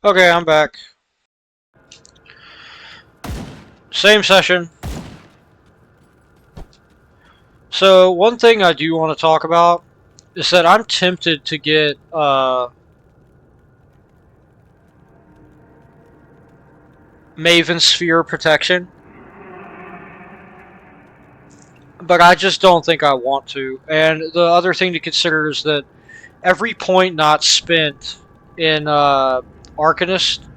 Okay, I'm back. Same session. So, one thing I do want to talk about is that I'm tempted to get, Maven Sphere Protection. But I just don't think I want to. And the other thing to consider is that every point not spent in, Arcanist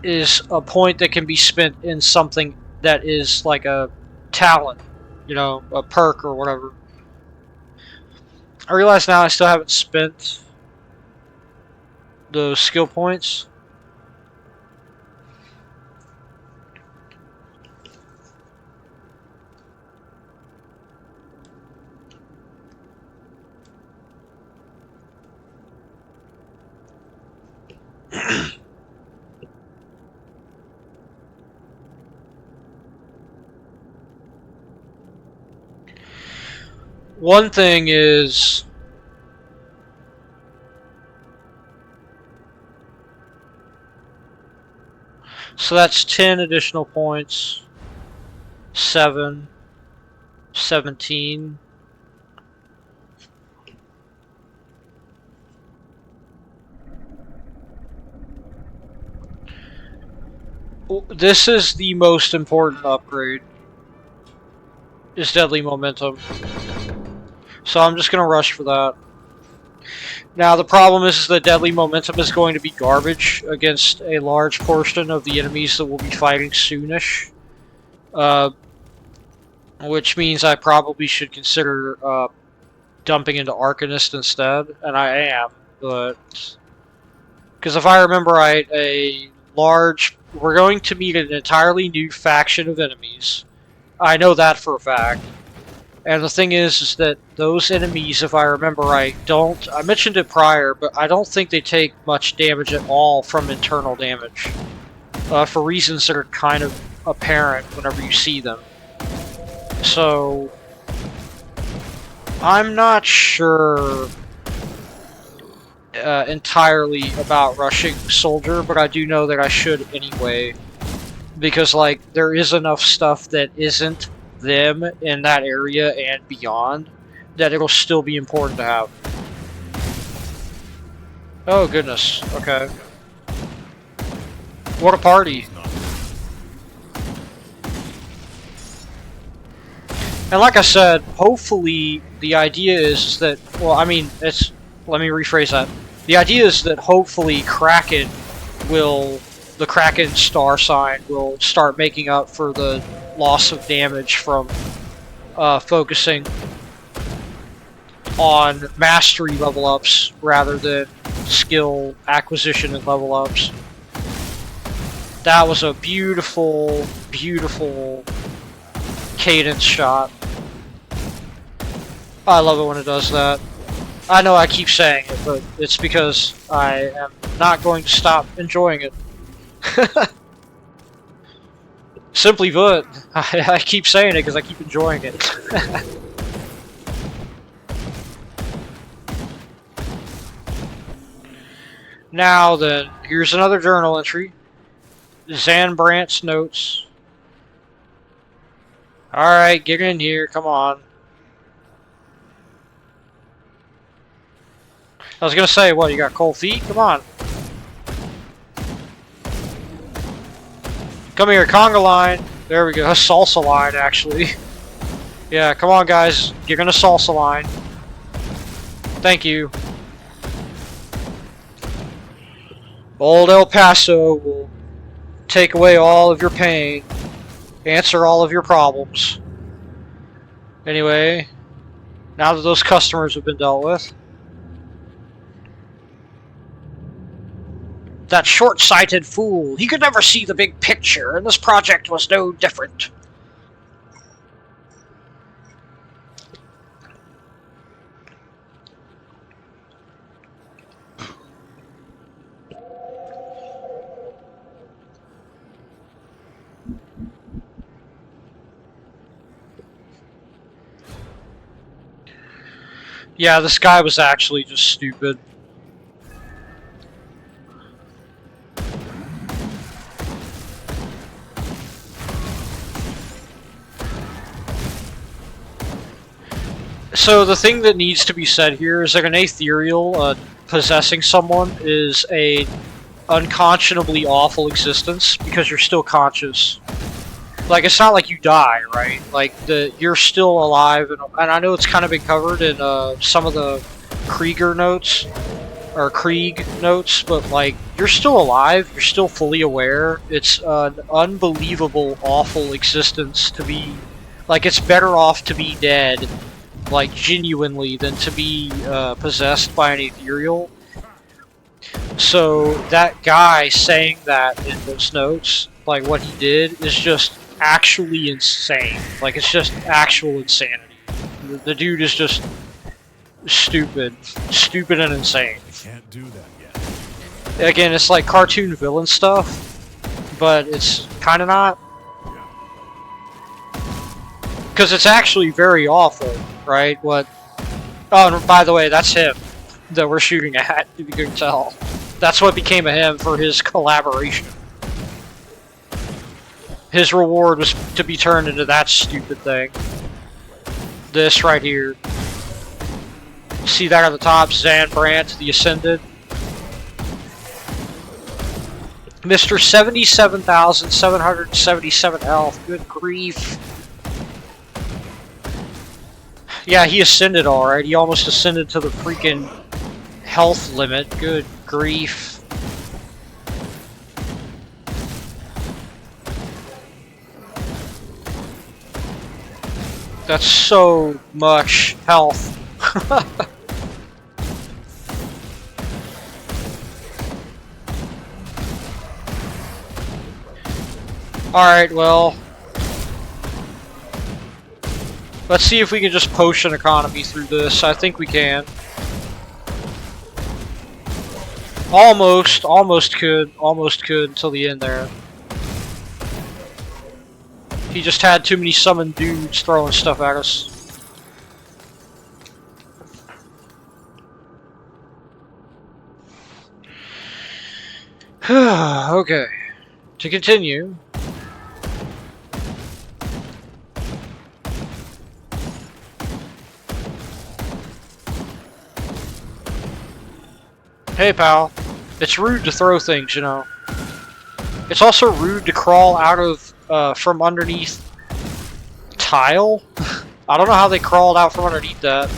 is a point that can be spent in something that is like a talent, you know, a perk or whatever. I realize now I still haven't spent those skill points. One thing is, so that's 10 additional points, 7, 17. This is the most important upgrade, is Deadly Momentum. So I'm just going to rush for that. Now the problem is that Deadly Momentum is going to be garbage against a large portion of the enemies that we'll be fighting soonish. Which means I probably should consider dumping into Arcanist instead, and I am, but... Because if I remember right, we're going to meet an entirely new faction of enemies. I know that for a fact. And the thing is that those enemies, if I remember right, I mentioned it prior, but I don't think they take much damage at all from internal damage. For reasons that are kind of apparent whenever you see them. So, I'm not sure entirely about rushing Soldier, but I do know that I should anyway. Because, like, there is enough stuff that isn't them in that area and beyond that it'll still be important to have. Oh, goodness. Okay. What a party. And like I said, hopefully the idea is that, well, I mean, let me rephrase that. The idea is that hopefully the Kraken star sign will start making up for the loss of damage from focusing on mastery level ups rather than skill acquisition and level ups. That was a beautiful, beautiful cadence shot. I love it when it does that. I know I keep saying it, but it's because I am not going to stop enjoying it. Simply put, I keep saying it because I keep enjoying it. Now then, here's another journal entry. Zanbrandt's notes. Alright, get in here, come on. I was gonna say, what, you got cold feet? Come on. Come here, conga line. There we go, a salsa line, actually. Yeah, come on, guys. You're gonna salsa line. Thank you. Old El Paso will take away all of your pain. Answer all of your problems. Anyway, now that those customers have been dealt with. That short-sighted fool. He could never see the big picture, and this project was no different. Yeah, this guy was actually just stupid. So the thing that needs to be said here is that an ethereal possessing someone is a unconscionably awful existence because you're still conscious. Like, it's not like you die, right? Like, you're still alive, and I know it's kind of been covered in some of the Krieger notes, or Krieg notes, but, like, you're still alive, you're still fully aware. It's an unbelievable, awful existence to be... Like, it's better off to be dead, like, genuinely, than to be possessed by an ethereal. So, that guy saying that in those notes, like, what he did is just actually insane. Like, it's just actual insanity. The dude is just stupid. Stupid and insane. I can't do that yet. Again, it's like cartoon villain stuff, but it's kind of not. Because it's actually very awful, right? What? Oh, and by the way, that's him that we're shooting at, if you can tell. That's what became of him for his collaboration. His reward was to be turned into that stupid thing. This right here. See that at the top? Zan Brandt, the Ascended. Mr. 77,777 health. Good grief. Yeah, he ascended alright. He almost ascended to the freaking health limit. Good grief. That's so much health. Alright, well. Let's see if we can just potion economy through this. I think we can. Almost could until the end there. He just had too many summoned dudes throwing stuff at us. Okay. To continue. Hey, pal. It's rude to throw things, you know. It's also rude to crawl out of, from underneath tile. I don't know how they crawled out from underneath that.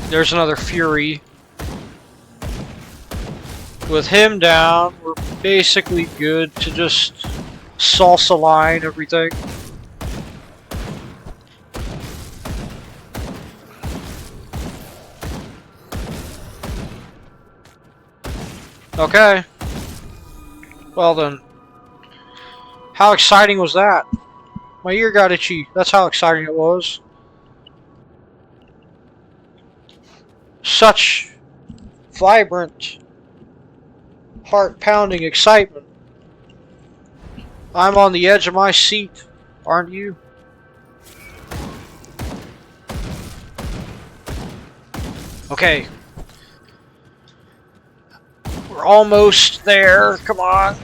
There's another Fury. With him down, we're basically good to just salsa line everything. Okay. Well then. How exciting was that? My ear got itchy. That's how exciting it was. Such vibrant, heart-pounding excitement. I'm on the edge of my seat, aren't you? Okay. We're almost there. Come on.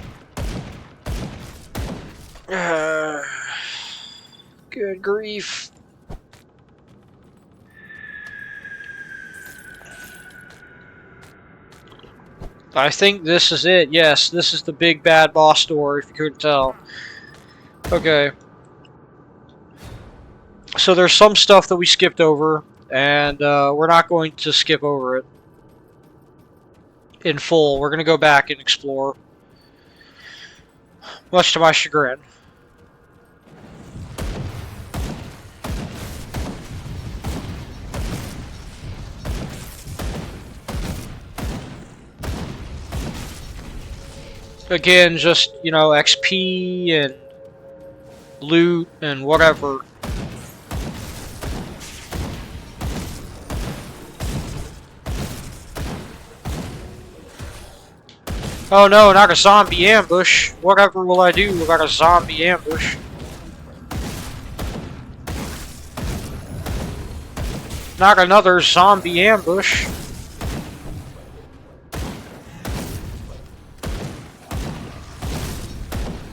Good grief. I think this is it. Yes, this is the big bad boss door, if you couldn't tell. Okay. So there's some stuff that we skipped over, and we're not going to skip over it in full. We're going to go back and explore. Much to my chagrin. Again, just, you know, XP and loot and whatever. Oh no, not a zombie ambush. Whatever will I do about a zombie ambush? Not another zombie ambush.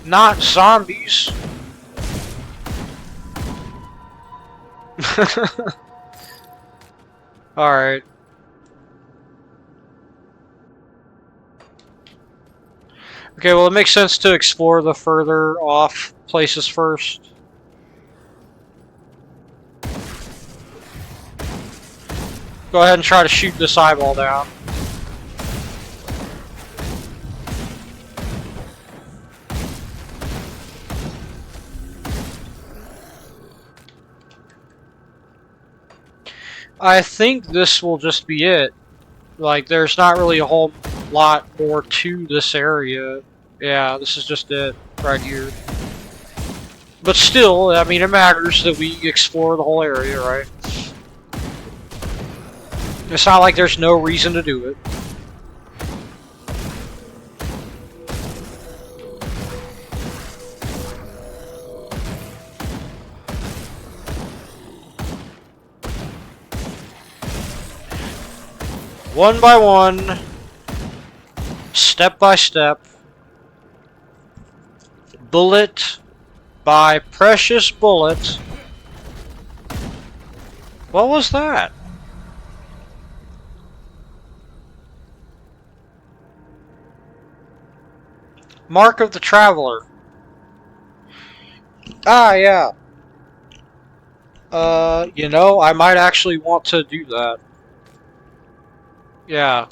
Not zombies. Alright. Okay, well, it makes sense to explore the further off places first. Go ahead and try to shoot this eyeball down. I think this will just be it. Like, there's not really a whole lot more to this area. Yeah, this is just it right here. But still, I mean, it matters that we explore the whole area, right? It's not like there's no reason to do it. One by one, step by step, bullet by precious bullet. What was that? Mark of the Traveler. Ah, yeah. You know, I might actually want to do that. Yeah.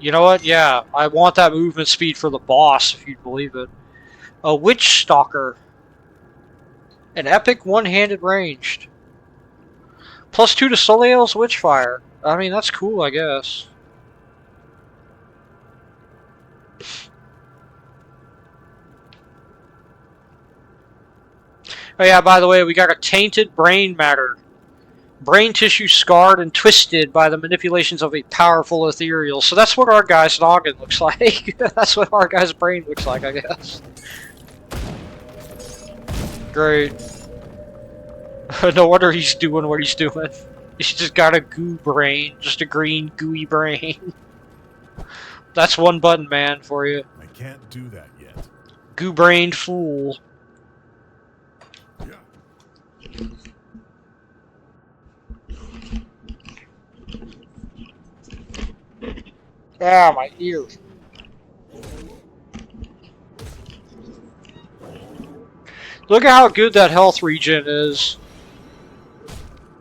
You know what? Yeah, I want that movement speed for the boss, if you believe it. A Witch Stalker. An epic one-handed ranged. +2 to Soleil's Witchfire. I mean, that's cool, I guess. Oh yeah, by the way, we got a tainted brain matter. Brain tissue scarred and twisted by the manipulations of a powerful ethereal. So that's what our guy's noggin looks like. That's what our guy's brain looks like, I guess. Great. No wonder he's doing what he's doing. He's just got a goo brain. Just a green, gooey brain. That's one button man for you. I can't do that yet. Goo-brained fool. Yeah. Ah, my ears. Look at how good that health regen is.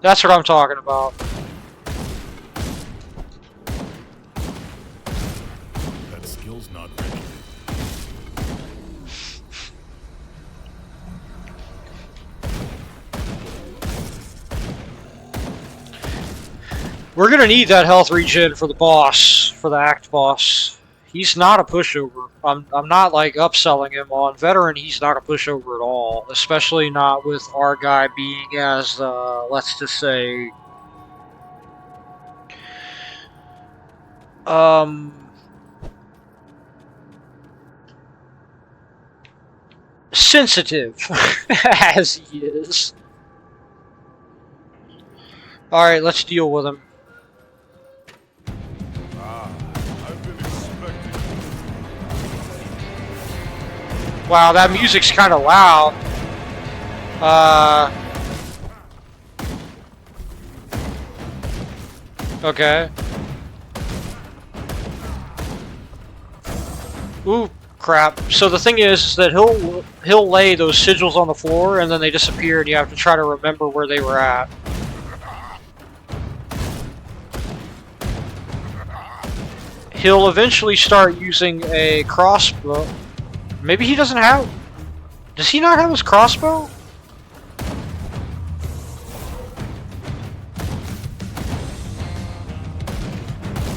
That's what I'm talking about. That skill's not ready. We're gonna need that health regen for the boss, for the act boss. He's not a pushover. I'm not like upselling him on veteran. He's not a pushover at all, especially not with our guy being as let's just say sensitive as he is. All right, let's deal with him. I've been expecting. Wow, that music's kind of loud. Okay. Ooh, crap. So the thing is that he'll lay those sigils on the floor and then they disappear and you have to try to remember where they were at. He'll eventually start using a crossbow. Maybe he doesn't have... Does he not have his crossbow?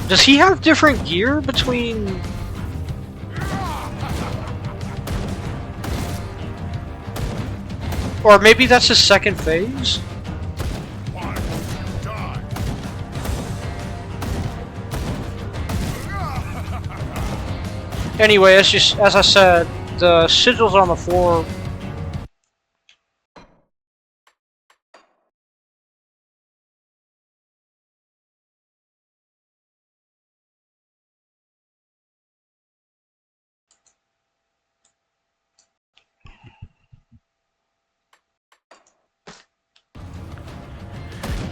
Does he have different gear between... Or maybe that's his second phase? Anyway, as I said, the sigils on the floor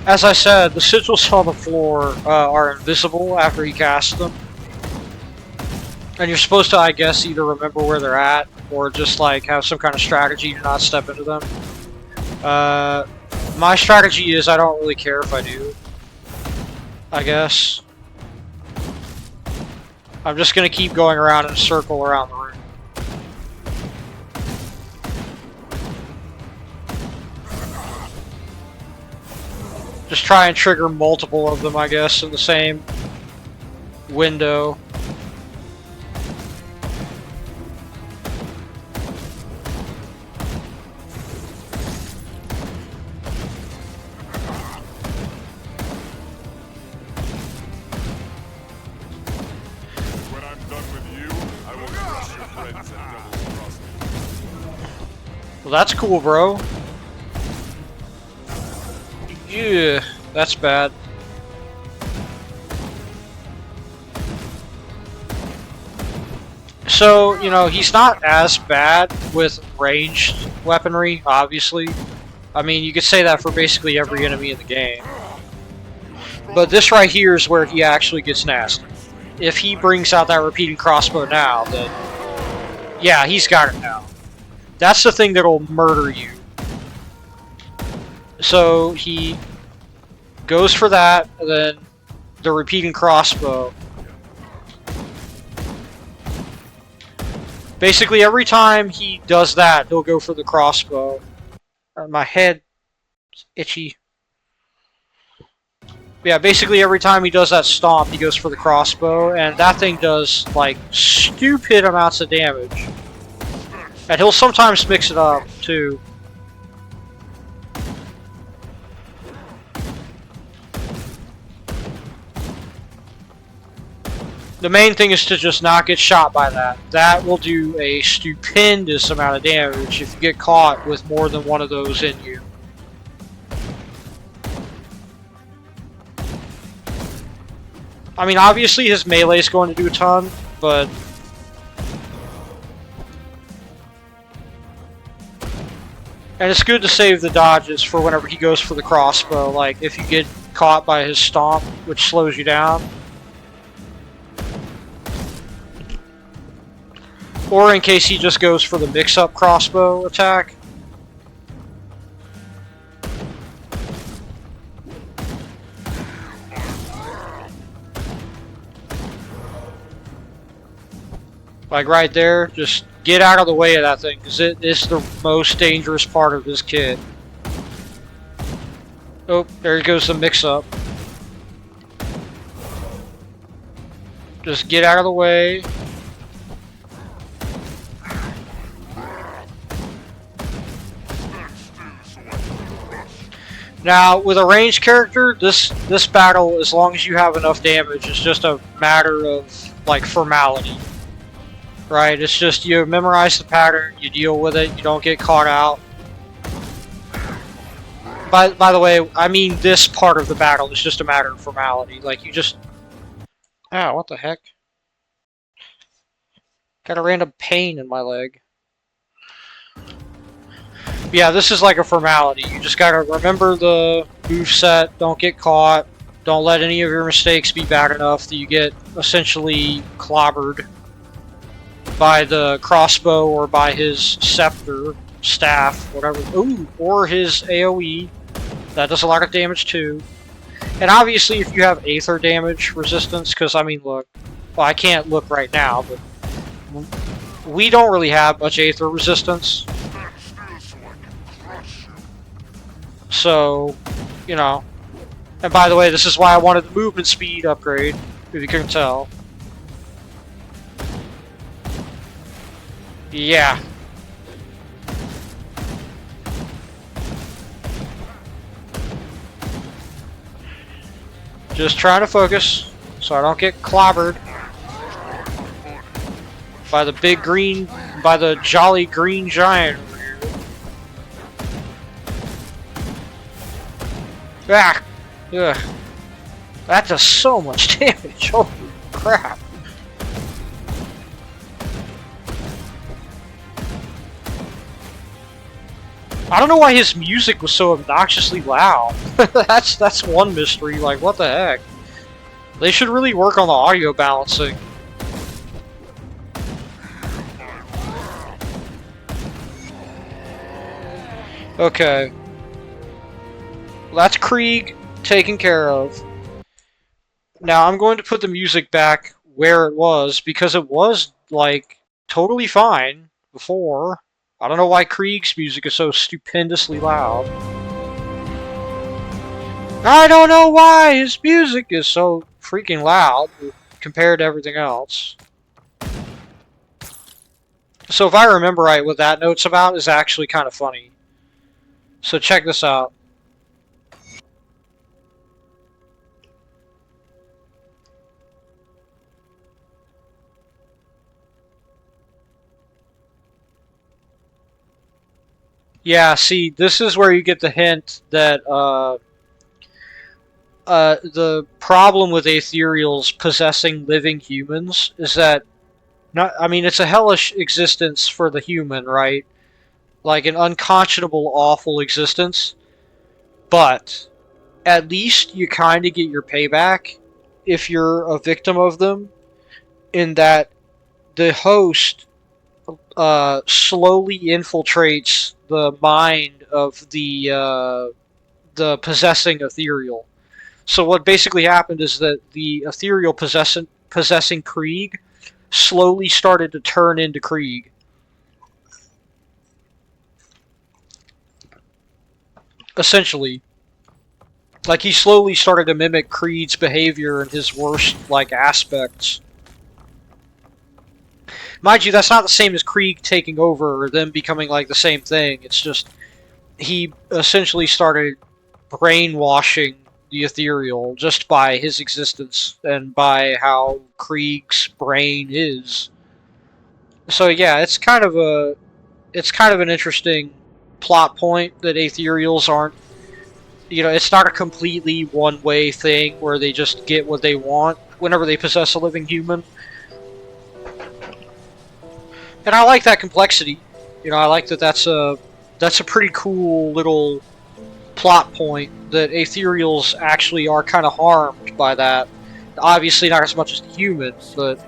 As I said, the sigils on the floor are invisible after you cast them. And you're supposed to, I guess, either remember where they're at, or just like have some kind of strategy to not step into them. My strategy is I don't really care if I do. I guess. I'm just gonna keep going around in a circle around the room. Just try and trigger multiple of them, I guess, in the same window. When I'm done with you, I will crush your friends and devils across me. Well, that's cool, bro. Yeah, that's bad. So, you know, he's not as bad with ranged weaponry, obviously. I mean, you could say that for basically every enemy in the game. But this right here is where he actually gets nasty. If he brings out that repeating crossbow now, then yeah, he's got it now. That's the thing that'll murder you. So he goes for that, and then the repeating crossbow. Basically, every time he does that, he'll go for the crossbow. My head is itchy. Yeah, basically every time he does that stomp, he goes for the crossbow, and that thing does, like, stupid amounts of damage. And he'll sometimes mix it up, too. The main thing is to just not get shot by that. That will do a stupendous amount of damage if you get caught with more than one of those in you. I mean, obviously his melee is going to do a ton, but and it's good to save the dodges for whenever he goes for the crossbow, like if you get caught by his stomp, which slows you down. Or in case he just goes for the mix-up crossbow attack. Like right there, just get out of the way of that thing, because it is the most dangerous part of this kit. Oh, there goes the mix-up. Just get out of the way. Now, with a ranged character, this battle, as long as you have enough damage, is just a matter of, like, formality. Right? It's just you memorize the pattern, you deal with it, you don't get caught out. By the way, I mean this part of the battle is just a matter of formality. Like, you just... Ah, what the heck? Got a random pain in my leg. Yeah, this is like a formality. You just gotta remember the moveset, don't get caught, don't let any of your mistakes be bad enough that you get essentially clobbered by the crossbow or by his scepter, staff, whatever. Ooh, or his AoE. That does a lot of damage too. And obviously if you have Aether damage resistance, because I mean look, well I can't look right now, but we don't really have much Aether resistance. So, you know. And by the way, this is why I wanted the movement speed upgrade, if you couldn't tell. Yeah. Just trying to focus, so I don't get clobbered by the big green, by the jolly green giant over here. Ah! Ugh. That does so much damage, holy crap. I don't know why his music was so obnoxiously loud. That's one mystery. Like, what the heck? They should really work on the audio balancing. Okay. Well, that's Krieg taken care of. Now I'm going to put the music back where it was because it was, like, totally fine before. I don't know why Krieg's music is so stupendously loud. I don't know why his music is so freaking loud compared to everything else. So if I remember right, what that note's about is actually kind of funny. So check this out. Yeah, see, this is where you get the hint that the problem with ethereals possessing living humans is that I mean, it's a hellish existence for the human, right? Like an unconscionable, awful existence. But at least you kind of get your payback if you're a victim of them, in that the host slowly infiltrates the mind of the possessing ethereal. So what basically happened is that the ethereal possessing Krieg slowly started to turn into Krieg. Essentially. Like, he slowly started to mimic Krieg's behavior and his worst, like, aspects. Mind you, that's not the same as Krieg taking over or them becoming, like, the same thing. It's just, he essentially started brainwashing the ethereal just by his existence and by how Krieg's brain is. So yeah, it's kind of an interesting plot point that ethereals aren't, it's not a completely one-way thing where they just get what they want whenever they possess a living human. And I like that complexity. I like that that's a pretty cool little plot point, that ethereals actually are kind of harmed by that. Obviously not as much as the humans, but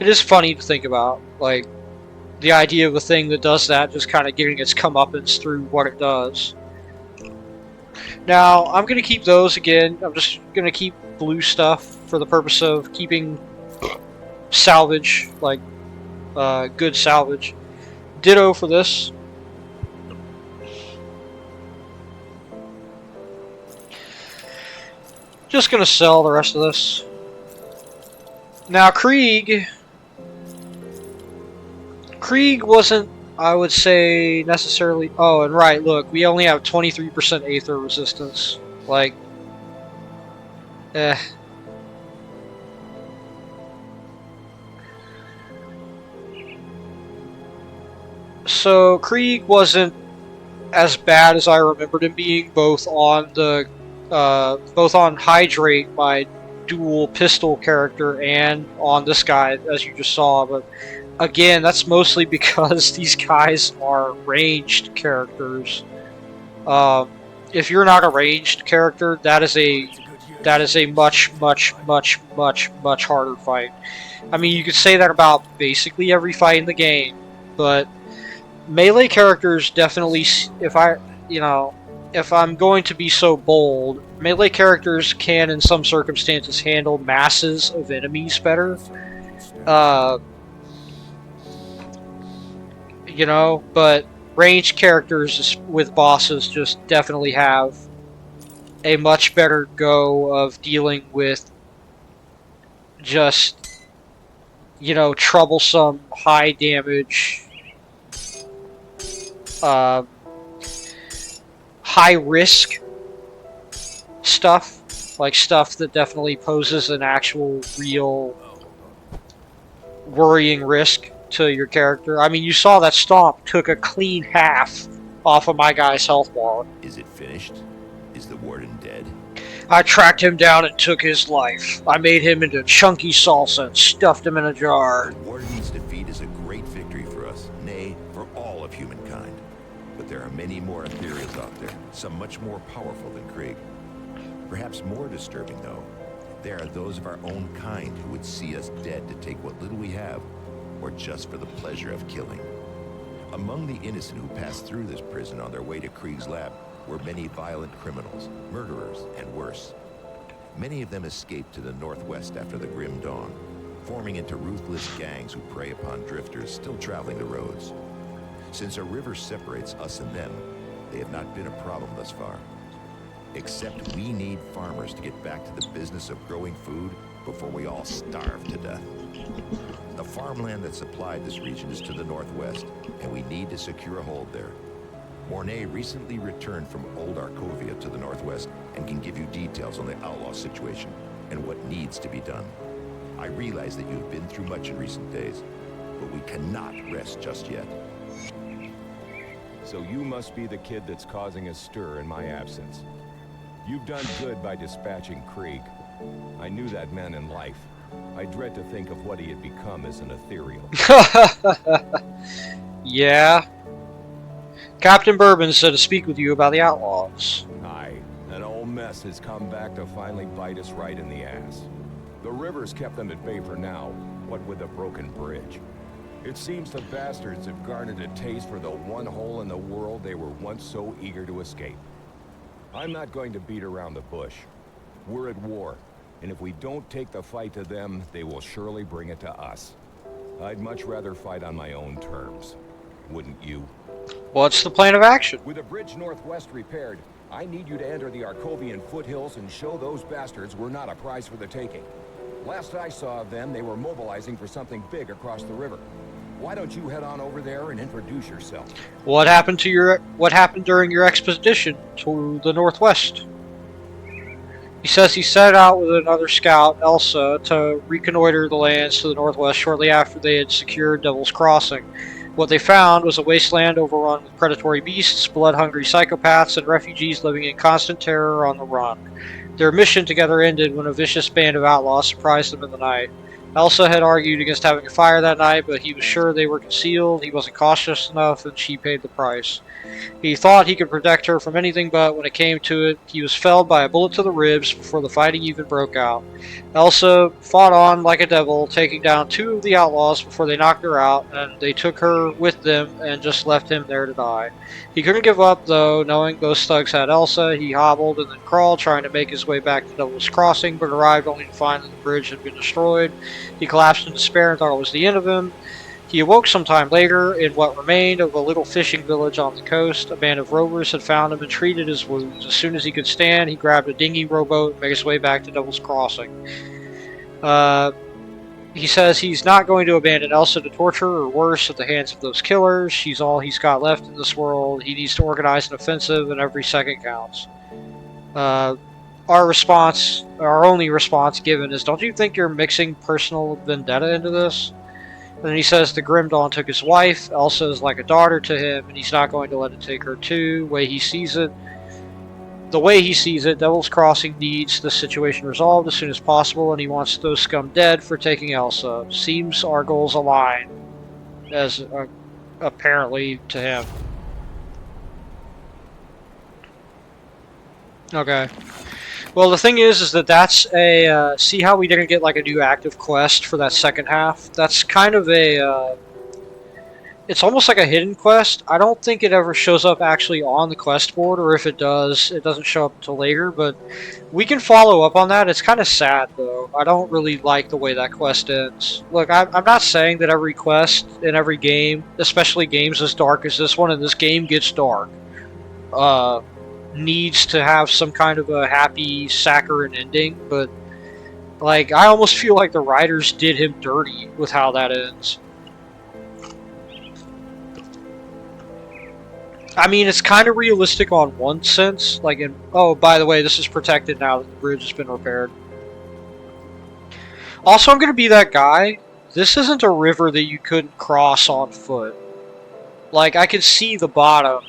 it is funny to think about. Like, the idea of a thing that does that just kind of getting its comeuppance through what it does. Now, I'm going to keep those again. I'm just going to keep blue stuff for the purpose of keeping salvage, like, good salvage. Ditto for this. Just going to sell the rest of this. Now, Krieg wasn't, I would say, necessarily... Oh, and right, look, we only have 23% Aether resistance. Like, So, Krieg wasn't as bad as I remembered him being, both on Hydrate, my dual pistol character, and on this guy, as you just saw, but again, that's mostly because these guys are ranged characters. If you're not a ranged character, that is a much harder fight. I mean, you could say that about basically every fight in the game, but melee characters definitely, if I'm going to be so bold, melee characters can, in some circumstances, handle masses of enemies better. But ranged characters with bosses just definitely have a much better go of dealing with just, troublesome, high damage, high risk stuff, like stuff that definitely poses an actual, real, worrying risk to your character. I mean, you saw that stomp took a clean half off of my guy's health bar. Is it finished? Is the warden dead? I tracked him down and took his life. I made him into chunky salsa and stuffed him in a jar. The warden's defeat is a great victory for us, nay, for all of humankind. But there are many more ethereals out there, some much more powerful than Krieg. Perhaps more disturbing, though, there are those of our own kind who would see us dead to take what little we have, or just for the pleasure of killing. Among the innocent who passed through this prison on their way to Krieg's lab were many violent criminals, murderers, and worse. Many of them escaped to the northwest after the Grim Dawn, forming into ruthless gangs who prey upon drifters still traveling the roads. Since a river separates us and them, they have not been a problem thus far. Except we need farmers to get back to the business of growing food before we all starve to death. The farmland that supplied this region is to the northwest, and we need to secure a hold there. Mornay recently returned from Old Arkovia to the northwest and can give you details on the outlaw situation and what needs to be done. I realize that you've been through much in recent days, but we cannot rest just yet. So you must be the kid that's causing a stir in my absence. You've done good by dispatching Krieg. I knew that man in life. I dread to think of what he had become as an ethereal. Yeah. Captain Bourbon said to speak with you about the outlaws. Aye, an old mess has come back to finally bite us right in the ass. The river's kept them at bay for now, what with a broken bridge. It seems the bastards have garnered a taste for the one hole in the world they were once so eager to escape. I'm not going to beat around the bush. We're at war, and if we don't take the fight to them, they will surely bring it to us. I'd much rather fight on my own terms. Wouldn't you? What's the plan of action? With the bridge northwest repaired, I need you to enter the Arkovian foothills and show those bastards we're not a prize for the taking. Last I saw of them, they were mobilizing for something big across the river. Why don't you head on over there and introduce yourself? What happened during your expedition to the northwest? He says he set out with another scout, Elsa, to reconnoiter the lands to the northwest shortly after they had secured Devil's Crossing. What they found was a wasteland overrun with predatory beasts, blood-hungry psychopaths, and refugees living in constant terror on the run. Their mission together ended when a vicious band of outlaws surprised them in the night. Elsa had argued against having a fire that night, but he was sure they were concealed, he wasn't cautious enough, and she paid the price. He thought he could protect her from anything, but when it came to it, he was felled by a bullet to the ribs before the fighting even broke out. Elsa fought on like a devil, taking down 2 of the outlaws before they knocked her out, and they took her with them and just left him there to die. He couldn't give up, though, knowing those thugs had Elsa. He hobbled and then crawled, trying to make his way back to Devil's Crossing, but arrived only to find that the bridge had been destroyed. He collapsed in despair and thought it was the end of him. He awoke sometime later in what remained of a little fishing village on the coast. A band of rovers had found him and treated his wounds. As soon as he could stand, he grabbed a dinghy rowboat and made his way back to Devil's Crossing. He says he's not going to abandon Elsa to torture or worse at the hands of those killers. She's all he's got left in this world. He needs to organize an offensive, and every second counts. Our only response given is, don't you think you're mixing personal vendetta into this? And then he says the Grim Dawn took his wife. Elsa is like a daughter to him, and he's not going to let it take her too. The way he sees it, Devil's Crossing needs this situation resolved as soon as possible, and he wants those scum dead for taking Elsa. Seems our goals align, as apparently to him. Okay. Well, the thing is that that's a, see how we didn't get like a new active quest for that second half? That's kind of a, it's almost like a hidden quest. I don't think it ever shows up actually on the quest board, or if it does, it doesn't show up until later, but we can follow up on that. It's kind of sad, though. I don't really like the way that quest ends. Look, I'm not saying that every quest in every game, especially games as dark as this one, and this game gets dark, needs to have some kind of a happy, saccharine ending, but like, I almost feel like the writers did him dirty with how that ends. I mean, it's kind of realistic on one sense, like in, oh, by the way, this is protected now that the bridge has been repaired. Also, I'm going to be that guy. This isn't a river that you couldn't cross on foot. Like, I can see the bottom,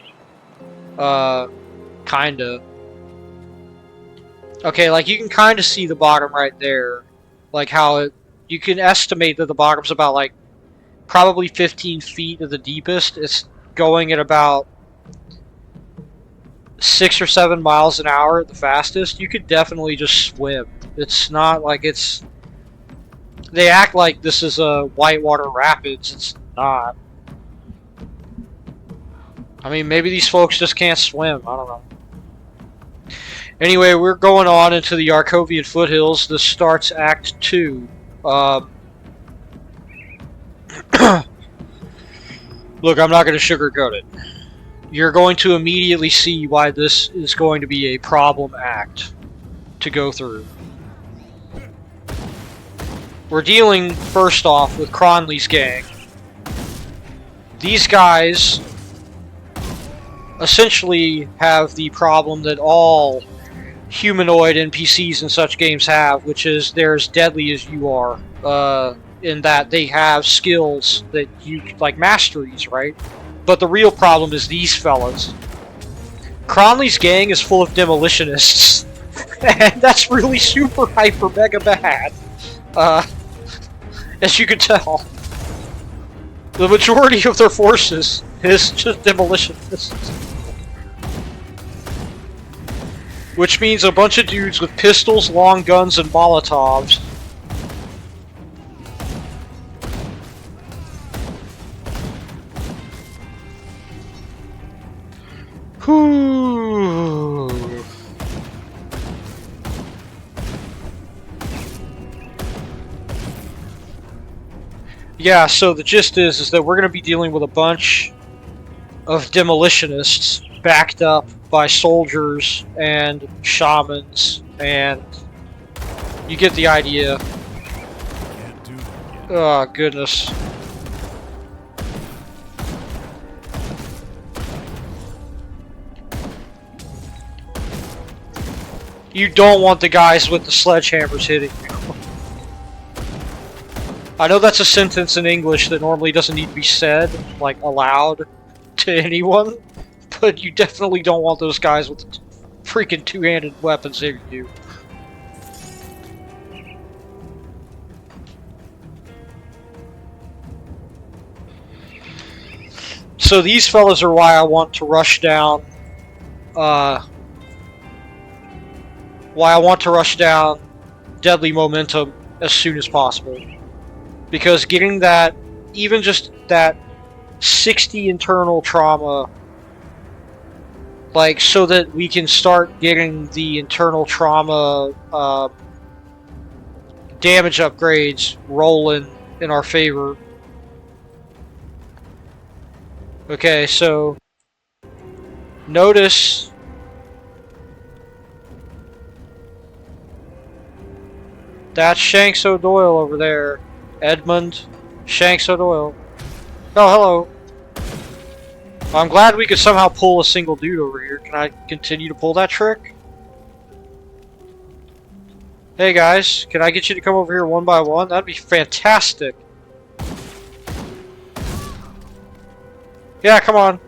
kinda. Okay, like, you can kind of see the bottom right there. Like, how it, you can estimate that the bottom's about, like, probably 15 feet at the deepest. It's going at about 6 or 7 miles an hour at the fastest, you could definitely just swim. It's not like it's... They act like this is a whitewater rapids. It's not. I mean, maybe these folks just can't swim. I don't know. Anyway, we're going on into the Arkovian foothills. This starts Act 2. Look, I'm not going to sugarcoat it. You're going to immediately see why this is going to be a problem act to go through. We're dealing, first off, with Cronley's gang. These guys essentially have the problem that all humanoid NPCs in such games have, which is they're as deadly as you are, in that they have skills that you, like masteries, right? But the real problem is these fellas. Cronley's gang is full of demolitionists, and that's really super hyper mega bad. As you can tell, the majority of their forces is just demolitionists. Which means a bunch of dudes with pistols, long guns, and Molotovs. Whew. Yeah, so the gist is that we're going to be dealing with a bunch of demolitionists backed up by soldiers and shamans, and you get the idea. Oh, goodness. You don't want the guys with the sledgehammers hitting you. I know that's a sentence in English that normally doesn't need to be said, like, aloud to anyone, but you definitely don't want those guys with freaking two-handed weapons hitting you. So these fellas are why I want to rush down, Deadly Momentum as soon as possible. Because getting that, even just that 60 internal trauma, like, so that we can start getting the internal trauma damage upgrades rolling in our favor. Okay, so notice that's Shanks O'Doyle over there. Edmund Shanks O'Doyle. Oh, hello. I'm glad we could somehow pull a single dude over here. Can I continue to pull that trick? Hey guys, can I get you to come over here one by one? That'd be fantastic. Yeah, come on.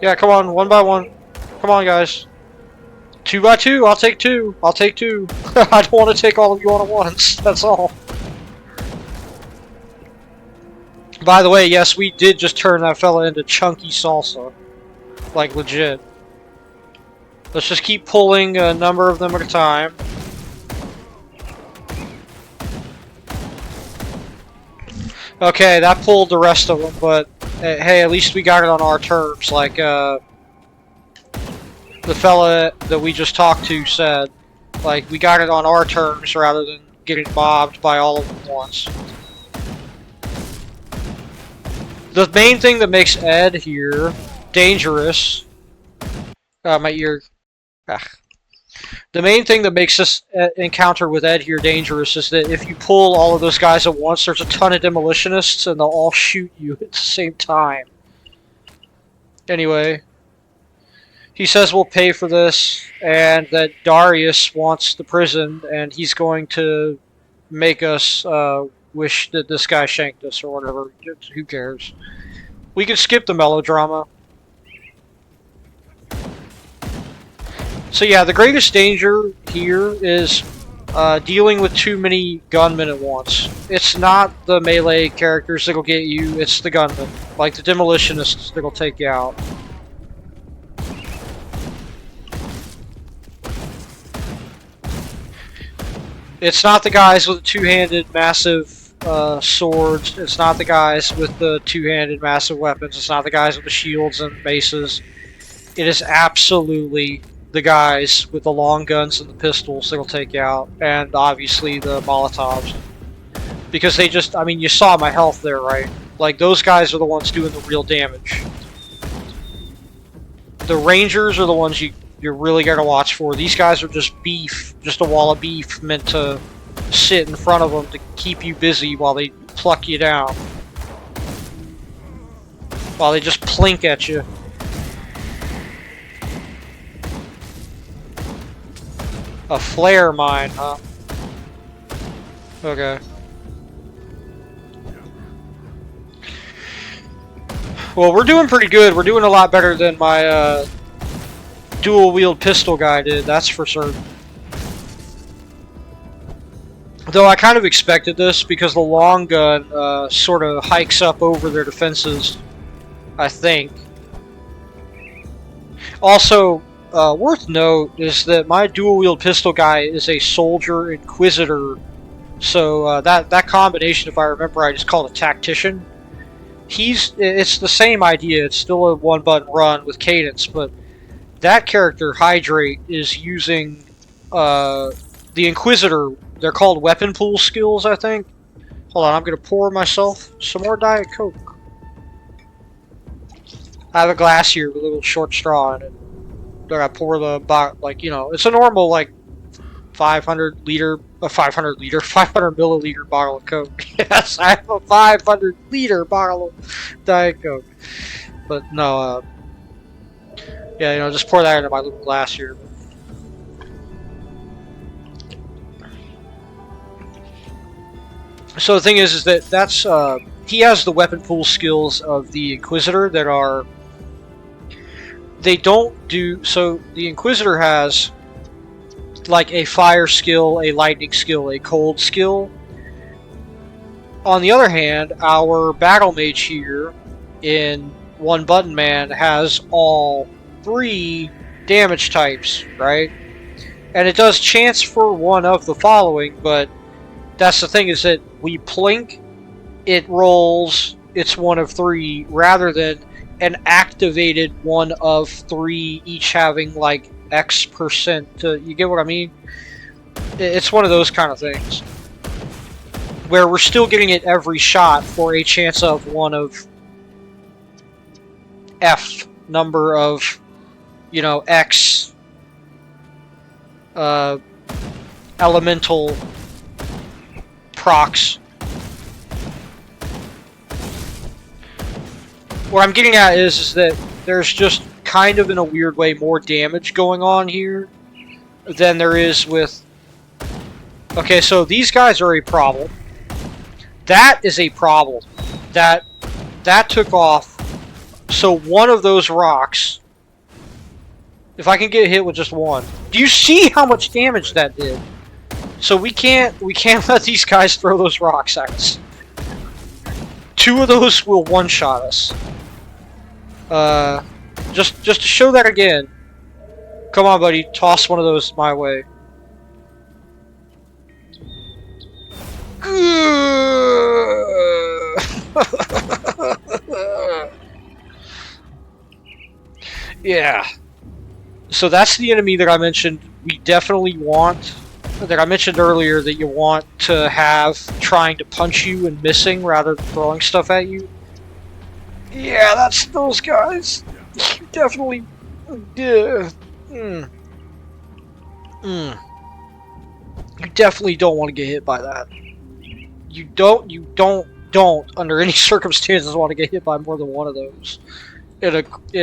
Yeah, come on, one by one. Come on, guys. 2 by 2, I'll take 2. I'll take 2. I don't want to take all of you on at once, that's all. By the way, yes, we did just turn that fella into chunky salsa. Like, legit. Let's just keep pulling a number of them at a time. Okay, that pulled the rest of them, but hey, at least we got it on our terms. Like, the fella that we just talked to said, like, we got it on our terms rather than getting mobbed by all of them at once. The main thing that makes Ed here dangerous... my ear... Ah. The main thing that makes this encounter with Ed here dangerous is that if you pull all of those guys at once, there's a ton of demolitionists and they'll all shoot you at the same time. Anyway... He says we'll pay for this, and that Darius wants the prison, and he's going to make us wish that this guy shanked us or whatever. Who cares? We can skip the melodrama. So yeah, the greatest danger here is dealing with too many gunmen at once. It's not the melee characters that'll get you, it's the gunmen. Like the demolitionists that'll take you out. It's not the guys with the two-handed massive swords. It's not the guys with the two-handed massive weapons. It's not the guys with the shields and maces. It is absolutely the guys with the long guns and the pistols that'll take you out. And obviously the Molotovs. Because they just, I mean, you saw my health there, right? Like, those guys are the ones doing the real damage. The Rangers are the ones you're really going to watch for. These guys are just beef, just a wall of beef meant to sit in front of them to keep you busy while they pluck you down. While they just plink at you. A flare mine, huh? Okay. Well, we're doing pretty good. We're doing a lot better than my dual-wield pistol guy did, that's for certain. Though I kind of expected this because the long gun sort of hikes up over their defenses, I think. Also, worth note is that my dual-wield pistol guy is a soldier inquisitor, so that combination, if I remember right, is called a tactician. It's the same idea. It's still a one-button run with cadence, but that character, Hydrate, is using the Inquisitor. They're called weapon pool skills, I think. Hold on, I'm going to pour myself some more Diet Coke. I have a glass here with a little short straw in it. I gotta pour the, like, you know, it's a normal, like, 500 milliliter bottle of Coke. Yes, I have a 500 liter bottle of Diet Coke. But no, yeah, you know, just pour that into my little glass here. So the thing is that that's, he has the weapon pool skills of the Inquisitor that are, they don't do, so the Inquisitor has like a fire skill, a lightning skill, a cold skill. On the other hand, our battle mage here in One Button Man has all 3 damage types, right? And it does chance for one of the following, but that's the thing, is that we plink, it rolls, it's one of 3, rather than an activated one of 3, each having like X%. You get what I mean? It's one of those kind of things where we're still getting it every shot for a chance of one of F number of, you know, X elemental procs. What I'm getting at is that there's just kind of, in a weird way, more damage going on here than there is with... Okay, so these guys are a problem. That is a problem. That took off. So one of those rocks, if I can get hit with just one, do you see how much damage that did? So we can't let these guys throw those rocks at us. 2 of those will one-shot us. Just to show that again. Come on, buddy, toss one of those my way. Yeah. So that's the enemy that I mentioned we definitely want, that I mentioned earlier, that you want to have trying to punch you and missing rather than throwing stuff at you. Yeah, that's those guys. You definitely... You definitely don't want to get hit by that. You don't, under any circumstances, want to get hit by more than one of those.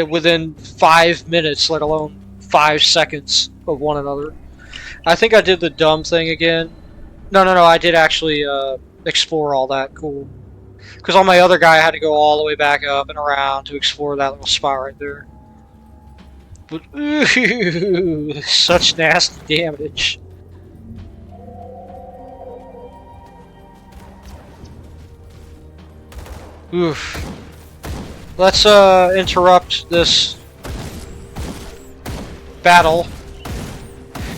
Within 5 minutes, let alone 5 seconds of one another. I think I did the dumb thing again. No, I did actually explore all that. Cool. Because on my other guy, I had to go all the way back up and around to explore that little spot right there. But, ooh, such nasty damage. Oof. Let's interrupt this battle.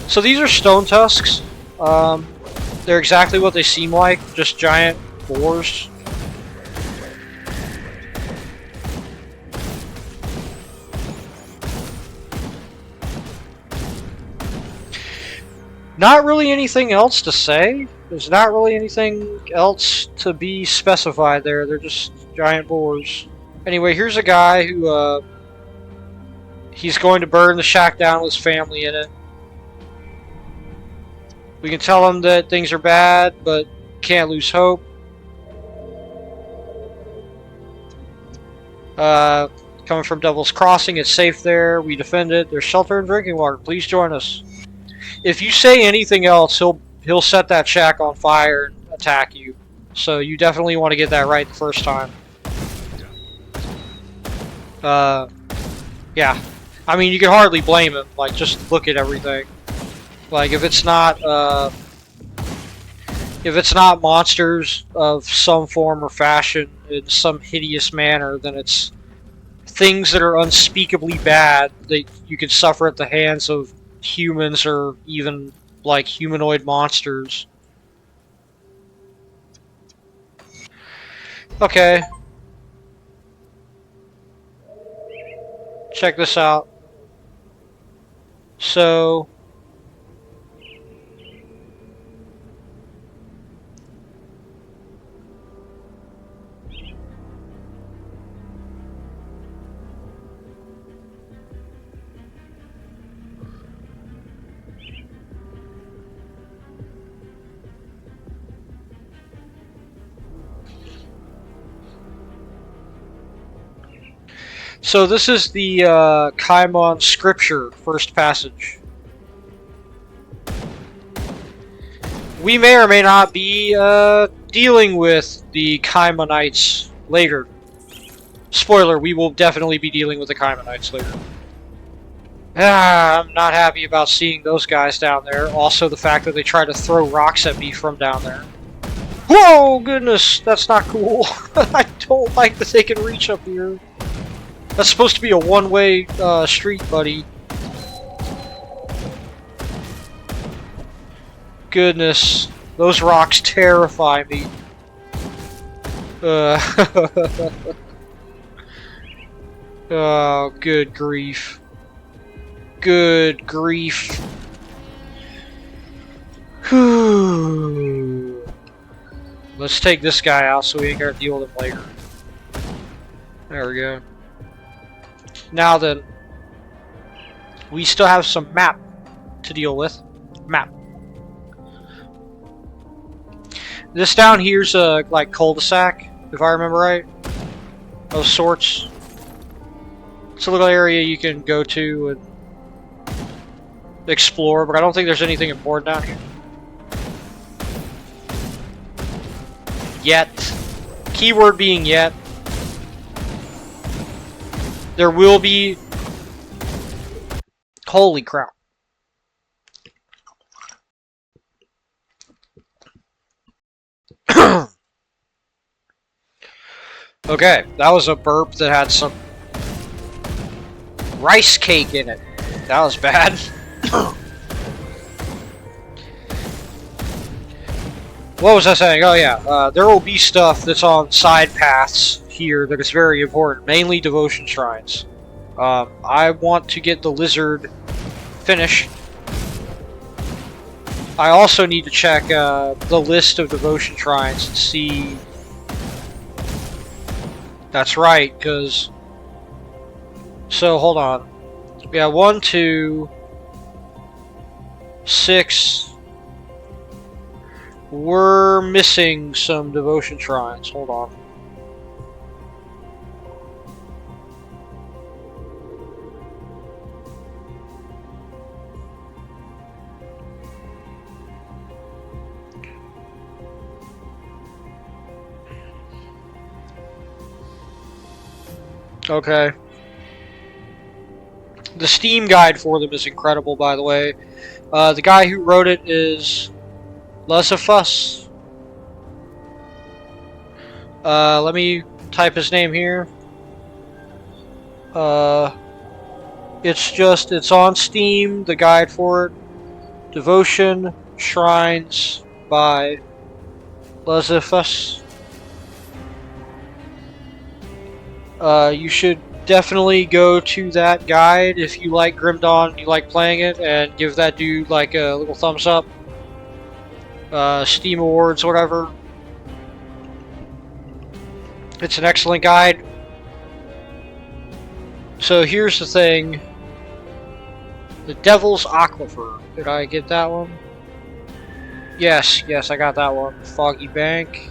So these are stone tusks. They're exactly what they seem like, just giant boars. Not really anything else to say. There's not really anything else to be specified there. They're just giant boars. Anyway, here's a guy who, he's going to burn the shack down with his family in it. We can tell him that things are bad, but can't lose hope. Coming from Devil's Crossing, it's safe there. We defend it. There's shelter and drinking water. Please join us. If you say anything else, he'll set that shack on fire and attack you. So you definitely want to get that right the first time. Yeah. I mean, you can hardly blame him. Like, just look at everything. Like, if it's not monsters of some form or fashion in some hideous manner, then it's things that are unspeakably bad that you could suffer at the hands of humans or even, like, humanoid monsters. Okay. Check this out. So... So this is the Kaimon scripture, first passage. We may or may not be dealing with the Kaimonites later. Spoiler, we will definitely be dealing with the Kaimonites later. I'm not happy about seeing those guys down there. Also the fact that they try to throw rocks at me from down there. Whoa, goodness, that's not cool. I don't like that they can reach up here. That's supposed to be a one-way street, buddy. Goodness, those rocks terrify me. Oh, good grief. Good grief. Whew. Let's take this guy out so we ain't gotta deal with him later. There we go. Now then, we still have some map to deal with. Map. This down here's a like cul-de-sac, if I remember right, of sorts. It's a little area you can go to and explore, but I don't think there's anything important down here. Yet. Keyword being yet. There will be... Holy crap. Okay, that was a burp that had some rice cake in it. That was bad. What was I saying? Oh yeah, there will be stuff that's on side paths here that is very important, mainly devotion shrines. I want to get the lizard finished. I also need to check the list of devotion shrines and see... That's right, because... So, hold on. We got 1, 2... 6... We're missing some devotion shrines. Hold on. Okay. The Steam guide for them is incredible, by the way. The guy who wrote it is Less of Fuss. Let me type his name here. It's on Steam, the guide for it. Devotion Shrines by Lazifus. You should definitely go to that guide if you like Grim Dawn, you like playing it, and give that dude like a little thumbs up. Steam Awards, whatever. It's an excellent guide. So here's the thing. The Devil's Aquifer. Did I get that one? Yes, I got that one. Foggy Bank.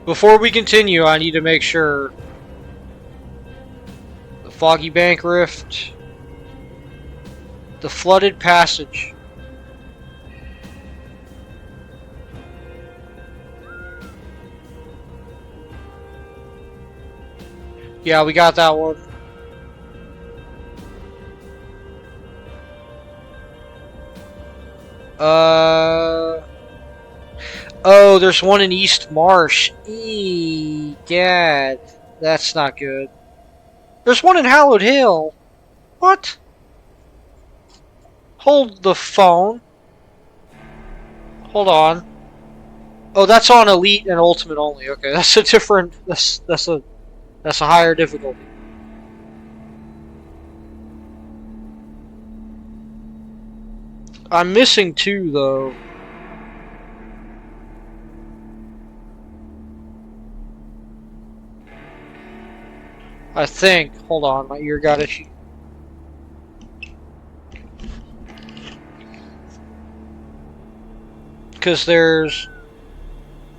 Before we continue, I need to make sure. The Foggy Bank Rift. The Flooded Passage. Yeah, we got that one. Oh, there's one in East Marsh. Gad. That's not good. There's one in Hallowed Hill. What? Hold the phone. Hold on. Oh, that's on Elite and Ultimate only. Okay, that's a different. That's a higher difficulty. I'm missing two though. I think. Hold on, my ear got itchy. Because there's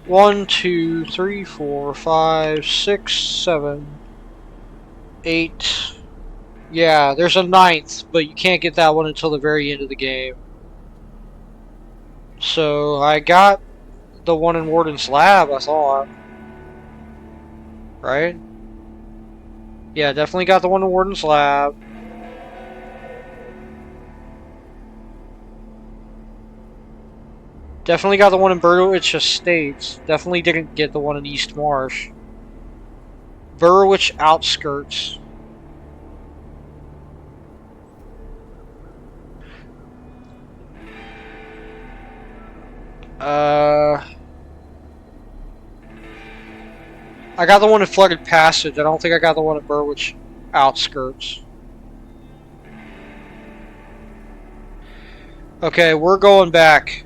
1, 2, 3, 4, 5, 6, 7, 8. Yeah, there's a 9th, but you can't get that one until the very end of the game. So I got the one in Warden's Lab, I thought. Right? Yeah, definitely got the one in Warden's Lab. Definitely got the one in Burrowich Estates. Definitely didn't get the one in East Marsh. Burrowich Outskirts. I got the one in Flooded Passage. I don't think I got the one in Burrowich Outskirts. Okay, we're going back.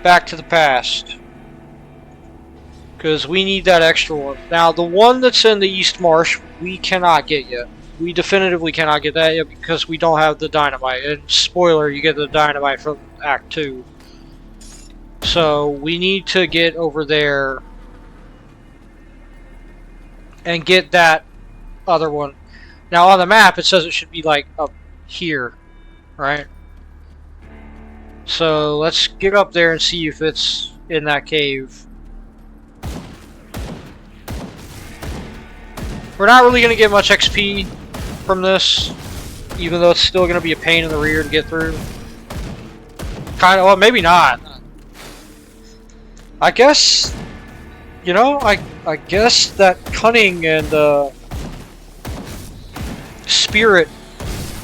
Back to the past. Because we need that extra one. Now, the one that's in the East Marsh, we cannot get yet. We definitively cannot get that yet because we don't have the dynamite. And spoiler, you get the dynamite from Act 2. So, we need to get over there and get that other one. Now, on the map, it says it should be like up here, right? So, let's get up there and see if it's in that cave. We're not really going to get much XP from this, even though it's still going to be a pain in the rear to get through. Kind of, well, maybe not. I guess, you know, I guess that cunning and spirit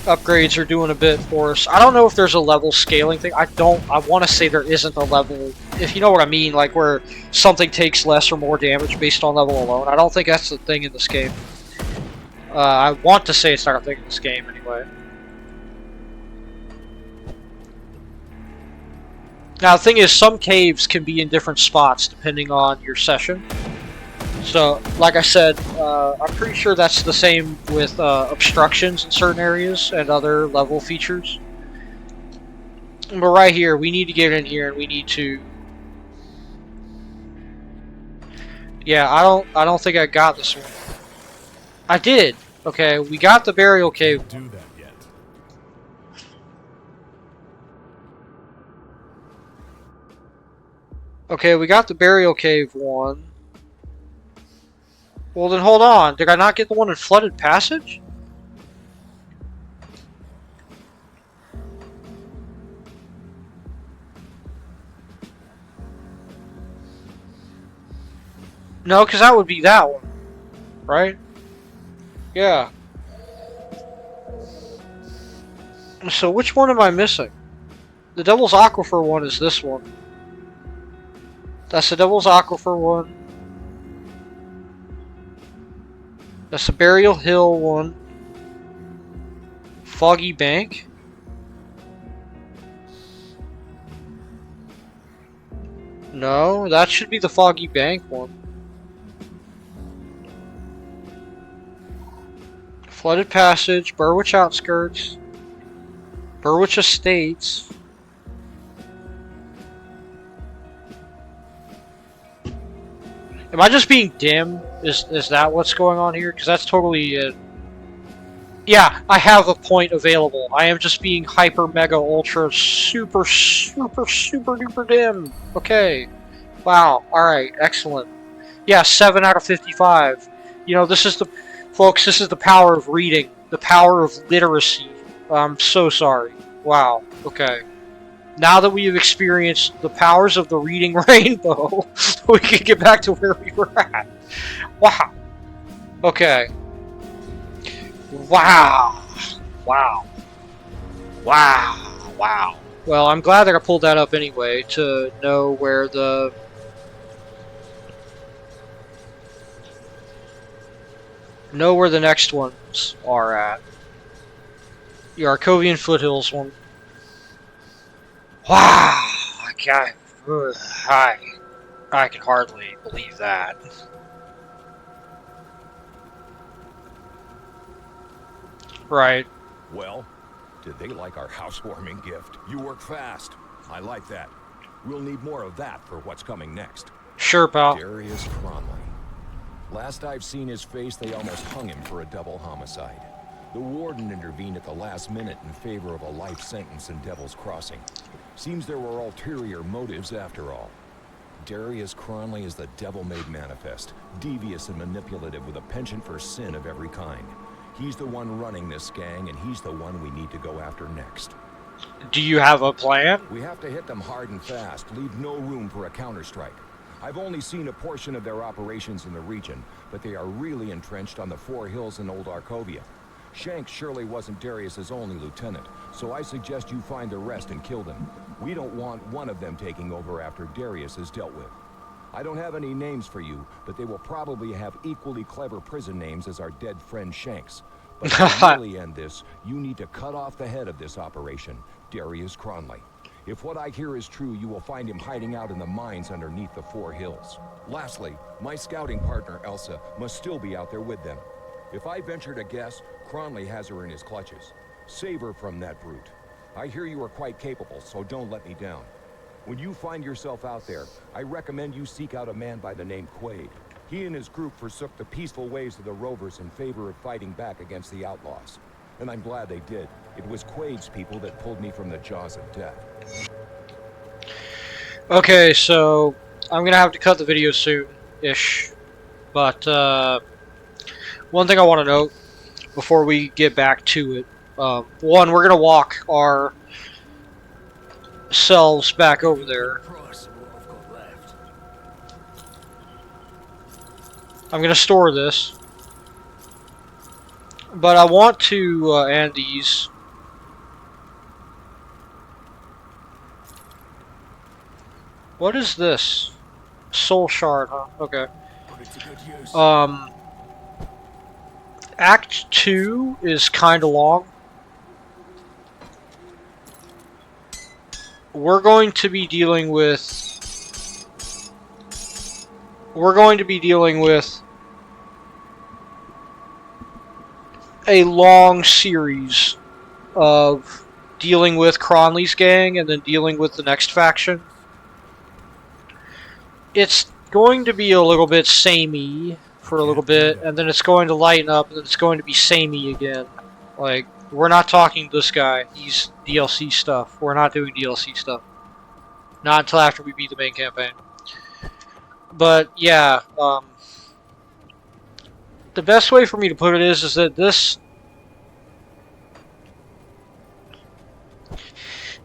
upgrades are doing a bit for us. I don't know if there's a level scaling thing. I want to say there isn't a level, if you know what I mean, like where something takes less or more damage based on level alone. I don't think that's the thing in this game. I want to say it's not a thing in this game anyway. Now the thing is, some caves can be in different spots depending on your session. So, like I said, I'm pretty sure that's the same with obstructions in certain areas and other level features. But right here, we need to get in here and we need to... Yeah, I don't think I got this one. I did! Okay, we got the burial cave. Do that yet. Okay, we got the burial cave one. Well then hold on, did I not get the one in Flooded Passage? No, because that would be that one, right? Yeah. So which one am I missing? The Devil's Aquifer one is this one. That's the Devil's Aquifer one. That's the Burial Hill one. Foggy Bank. No, that should be the Foggy Bank one. Flooded Passage, Burwich Outskirts, Burwich Estates. Am I just being dim? Is that what's going on here? Because that's totally it. Yeah, I have a point available. I am just being hyper, mega, ultra, super, super, super duper dim. Okay. Wow. Alright. Excellent. Yeah, 7 out of 55. You know, this is the... Folks, this is the power of reading. The power of literacy. I'm so sorry. Wow. Okay. Now that we have experienced the powers of the reading rainbow, we can get back to where we were at. Wow. Okay. Wow. Wow. Wow. Wow. Well, I'm glad that I pulled that up anyway to know where the... next ones are at. The Arcovian Foothills one. Wow. I can hardly believe that. Right. Well, did they like our housewarming gift? You work fast. I like that. We'll need more of that for what's coming next. Sure, pal. Darius Cronley. Last I've seen his face, they almost hung him for a double homicide. The warden intervened at the last minute in favor of a life sentence in Devil's Crossing. Seems there were ulterior motives after all. Darius Cronley is the devil-made manifest, devious and manipulative with a penchant for sin of every kind. He's the one running this gang, and he's the one we need to go after next. Do you have a plan? We have to hit them hard and fast, leave no room for a counterstrike. I've only seen a portion of their operations in the region, but they are really entrenched on the Four Hills in Old Arcovia. Shanks surely wasn't Darius's only lieutenant, so I suggest you find the rest and kill them. We don't want one of them taking over after Darius is dealt with. I don't have any names for you, but they will probably have equally clever prison names as our dead friend Shanks. But to really end this, you need to cut off the head of this operation, Darius Cronley. If what I hear is true, you will find him hiding out in the mines underneath the Four Hills. Lastly, my scouting partner, Elsa, must still be out there with them. If I venture to guess, Cronley has her in his clutches. Save her from that brute. I hear you are quite capable, so don't let me down. When you find yourself out there, I recommend you seek out a man by the name Quaid. He and his group forsook the peaceful ways of the Rovers in favor of fighting back against the outlaws. And I'm glad they did. It was Quaid's people that pulled me from the jaws of death. Okay, so I'm gonna have to cut the video soon-ish. But one thing I want to note before we get back to it. One, we're gonna walk ourselves back over there. I'm gonna store this, but I want to end these. What is this? Soul shard, huh? Okay. Act 2 is kinda long. We're going to be dealing with a long series of dealing with Cronley's gang and then dealing with the next faction. It's going to be a little bit samey for a little bit, and then it's going to lighten up, and then it's going to be samey again. Like, we're not talking to this guy. He's DLC stuff. We're not doing DLC stuff. Not until after we beat the main campaign. But, yeah, the best way for me to put it is that this...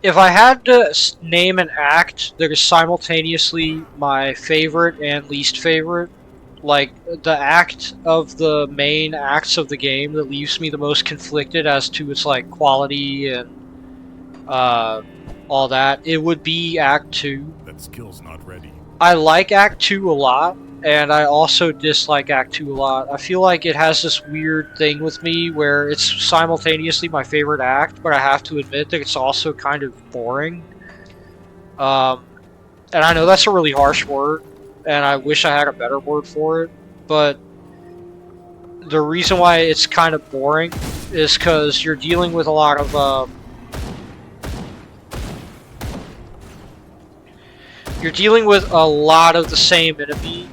If I had to name an act that is simultaneously my favorite and least favorite, like the act of the main acts of the game that leaves me the most conflicted as to its like quality and all that, it would be Act 2. That skill's not ready. I like Act 2 a lot, and I also dislike Act 2 a lot. I feel like it has this weird thing with me where it's simultaneously my favorite act, but I have to admit that it's also kind of boring. And I know that's a really harsh word, and I wish I had a better word for it, but the reason why it's kind of boring is because you're dealing with a lot of the same enemy,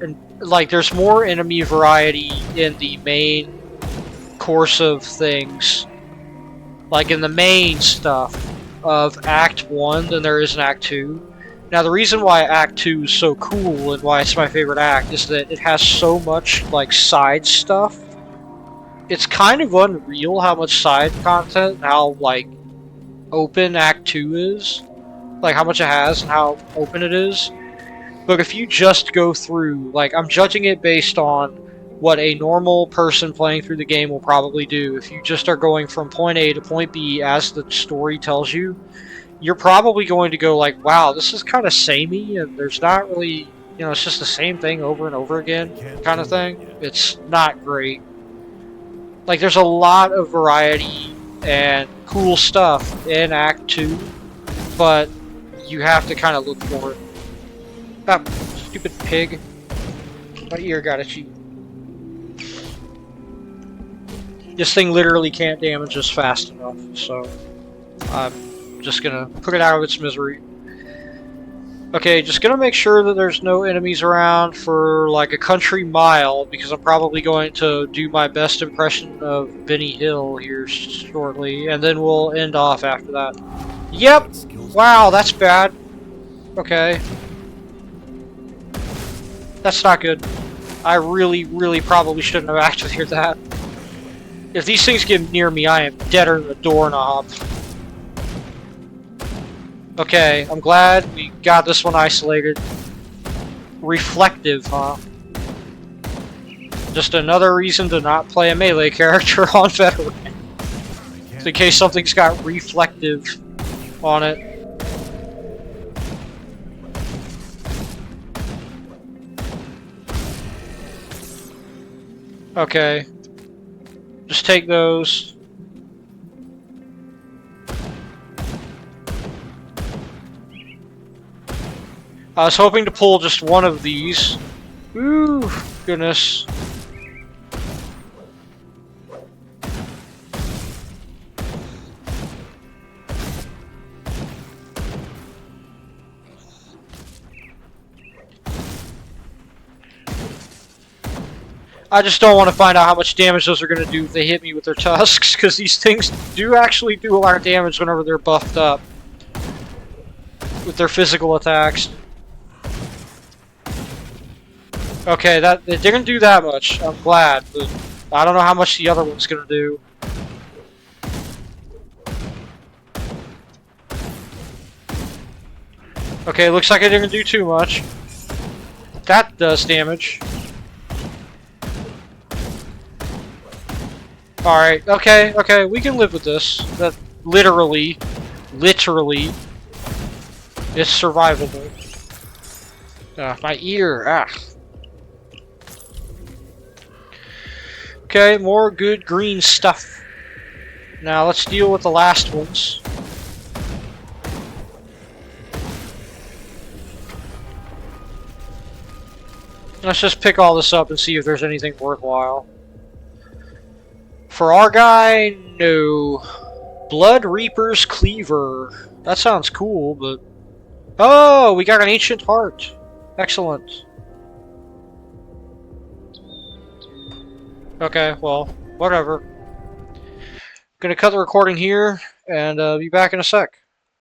and like there's more enemy variety in the main course of things, like in the main stuff of Act 1 than there is in Act 2. Now the reason why Act 2 is so cool and why it's my favorite act is that it has so much like side stuff. It's kind of unreal how much side content and how like open Act 2 is. Like how much it has and how open it is. But if you just go through, like I'm judging it based on what a normal person playing through the game will probably do. If you just are going from point A to point B as the story tells you, you're probably going to go like, wow, this is kind of samey and there's not really, you know, it's just the same thing over and over again kind of thing. It's not great. Like there's a lot of variety and cool stuff in Act 2, but you have to kind of look for it. Ah, stupid pig. My ear got itchy. This thing literally can't damage us fast enough, so I'm just gonna put it out of its misery. Okay, just gonna make sure that there's no enemies around for like a country mile, because I'm probably going to do my best impression of Benny Hill here shortly, and then we'll end off after that. Yep! Wow, that's bad. Okay. That's not good. I really, really probably shouldn't have activated that. If these things get near me, I am deader than a doorknob. Okay, I'm glad we got this one isolated. Reflective, huh? Just another reason to not play a melee character on Veteran. In case something's got reflective on it. Okay. Just take those. I was hoping to pull just one of these. Ooh, goodness. I just don't want to find out how much damage those are going to do if they hit me with their tusks, because these things do actually do a lot of damage whenever they're buffed up with their physical attacks. Okay, it didn't do that much. I'm glad, but I don't know how much the other one's going to do. Okay, looks like it didn't do too much. That does damage. Alright, okay, we can live with this. That literally is survivable. My ear, Okay, more good green stuff. Now let's deal with the last ones. Let's just pick all this up and see if there's anything worthwhile. For our guy, no. Blood Reaper's Cleaver. That sounds cool, but... Oh, we got an Ancient Heart. Excellent. Okay, well, whatever. Gonna cut the recording here, and be back in a sec.